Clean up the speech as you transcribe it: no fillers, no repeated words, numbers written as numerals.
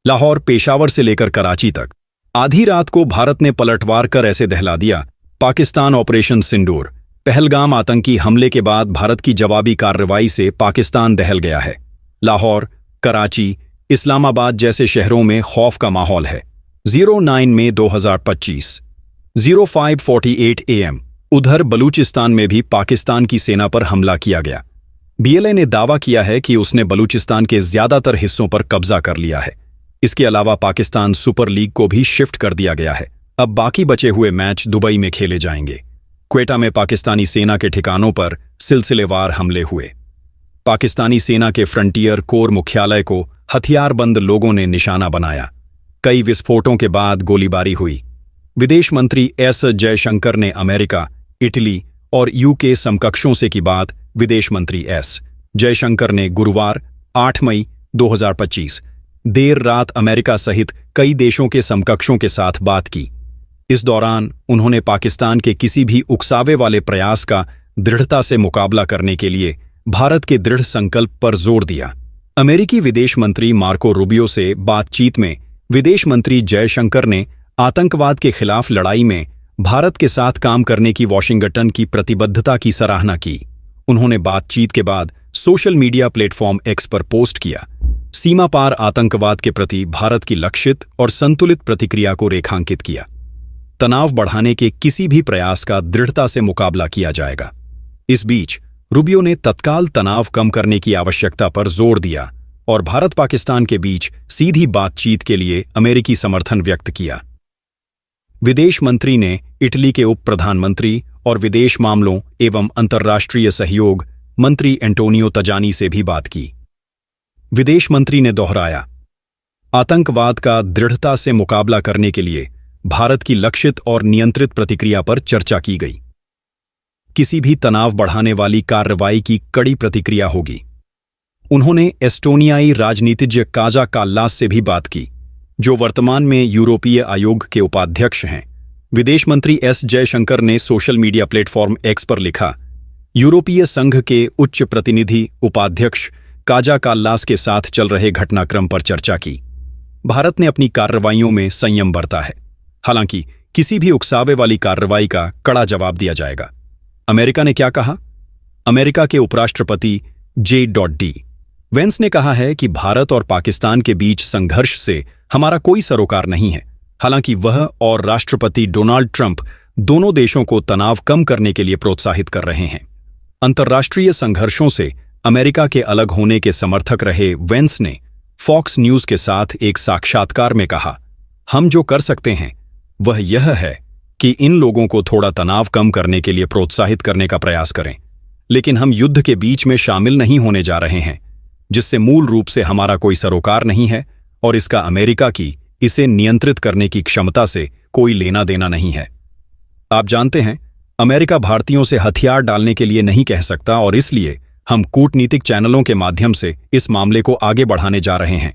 लाहौर, पेशावर से लेकर कराची तक। आधी रात को भारत ने पलटवार कर ऐसे दहला दिया। पाकिस्तान ऑपरेशन सिंदूर। पहलगाम आतंकी हमले के बाद भारत की जवाबी कार्रवाई से पाकिस्तान दहल गया है। लाहौर, कराची, इस्लामाबाद जैसे शहरों में खौफ का माहौल है। 09 मई 2025 0548 AM। उधर बलूचिस्तान में भी पाकिस्तान की सेना पर हमला किया गया। BLA ने दावा किया है कि उसने बलूचिस्तान के ज्यादातर हिस्सों पर कब्जा कर लिया है। इसके अलावा पाकिस्तान सुपर लीग को भी शिफ्ट कर दिया गया है। अब बाकी बचे हुए मैच दुबई में खेले जाएंगे। क्वेटा में पाकिस्तानी सेना के ठिकानों पर सिलसिलेवार हमले हुए। पाकिस्तानी सेना के फ्रंटियर कोर मुख्यालय को हथियारबंद लोगों ने निशाना बनाया। कई विस्फोटों के बाद गोलीबारी हुई। विदेश मंत्री एस जयशंकर ने अमेरिका, इटली और UK समकक्षों से की बात। विदेश मंत्री एस जयशंकर ने गुरुवार 8 मई 2025 देर रात अमेरिका सहित कई देशों के समकक्षों के साथ बात की। इस दौरान उन्होंने पाकिस्तान के किसी भी उकसावे वाले प्रयास का दृढ़ता से मुकाबला करने के लिए भारत के दृढ़ संकल्प पर जोर दिया। अमेरिकी विदेश मंत्री मार्को रूबियो से बातचीत में विदेश मंत्री जयशंकर ने आतंकवाद के खिलाफ लड़ाई में भारत के साथ काम करने की वॉशिंगटन की प्रतिबद्धता की सराहना की। उन्होंने बातचीत के बाद सोशल मीडिया प्लेटफॉर्म X पर पोस्ट किया। सीमा पार आतंकवाद के प्रति भारत की लक्षित और संतुलित प्रतिक्रिया को रेखांकित किया। तनाव बढ़ाने के किसी भी प्रयास का दृढ़ता से मुकाबला किया जाएगा। इस बीच रूबियो ने तत्काल तनाव कम करने की आवश्यकता पर जोर दिया और भारत पाकिस्तान के बीच सीधी बातचीत के लिए अमेरिकी समर्थन व्यक्त किया। विदेश मंत्री ने इटली के उप प्रधानमंत्री और विदेश मामलों एवं अंतर्राष्ट्रीय सहयोग मंत्री एंटोनियो तजानी से भी बात की। विदेश मंत्री ने दोहराया, आतंकवाद का दृढ़ता से मुकाबला करने के लिए भारत की लक्षित और नियंत्रित प्रतिक्रिया पर चर्चा की गई। किसी भी तनाव बढ़ाने वाली कार्रवाई की कड़ी प्रतिक्रिया होगी। उन्होंने एस्टोनियाई राजनीतिज्ञ काजा काल्लास से भी बात की, जो वर्तमान में यूरोपीय आयोग के उपाध्यक्ष हैं। विदेश मंत्री एस जयशंकर ने सोशल मीडिया प्लेटफॉर्म X पर लिखा, यूरोपीय संघ के उच्च प्रतिनिधि उपाध्यक्ष काजा काल्लास के साथ चल रहे घटनाक्रम पर चर्चा की। भारत ने अपनी कार्रवाइयों में संयम बरता है। हालांकि किसी भी उकसावे वाली कार्रवाई का कड़ा जवाब दिया जाएगा। अमेरिका ने क्या कहा? अमेरिका के उपराष्ट्रपति J.D. वेंस ने कहा है कि भारत और पाकिस्तान के बीच संघर्ष से हमारा कोई सरोकार नहीं है। हालांकि वह और राष्ट्रपति डोनाल्ड ट्रंप दोनों देशों को तनाव कम करने के लिए प्रोत्साहित कर रहे हैं। अंतर्राष्ट्रीय संघर्षों से अमेरिका के अलग होने के समर्थक रहे वेंस ने फॉक्स न्यूज के साथ एक साक्षात्कार में कहा, हम जो कर सकते हैं वह यह है कि इन लोगों को थोड़ा तनाव कम करने के लिए प्रोत्साहित करने का प्रयास करें, लेकिन हम युद्ध के बीच में शामिल नहीं होने जा रहे हैं, जिससे मूल रूप से हमारा कोई सरोकार नहीं है और इसका अमेरिका की इसे नियंत्रित करने की क्षमता से कोई लेना देना नहीं है। आप जानते हैं, अमेरिका भारतीयों से हथियार डालने के लिए नहीं कह सकता और इसलिए हम कूटनीतिक चैनलों के माध्यम से इस मामले को आगे बढ़ाने जा रहे हैं।